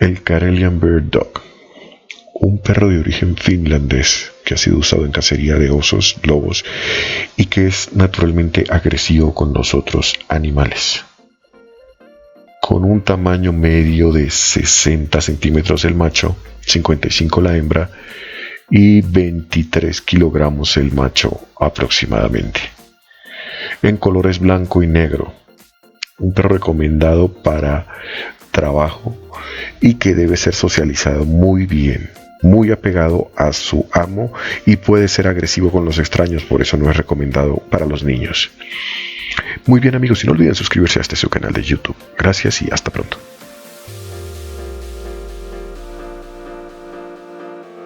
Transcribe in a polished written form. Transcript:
El Karelian Bear Dog, un perro de origen finlandés que ha sido usado en cacería de osos, lobos y que es naturalmente agresivo con los otros animales. Con un tamaño medio de 60 centímetros el macho, 55 la hembra y 23 kilogramos el macho aproximadamente. En colores blanco y negro. Un perro recomendado para trabajo y que debe ser socializado muy bien, muy apegado a su amo y puede ser agresivo con los extraños, por eso no es recomendado para los niños. Muy bien amigos, y no olviden suscribirse a este su canal de YouTube. Gracias y hasta pronto.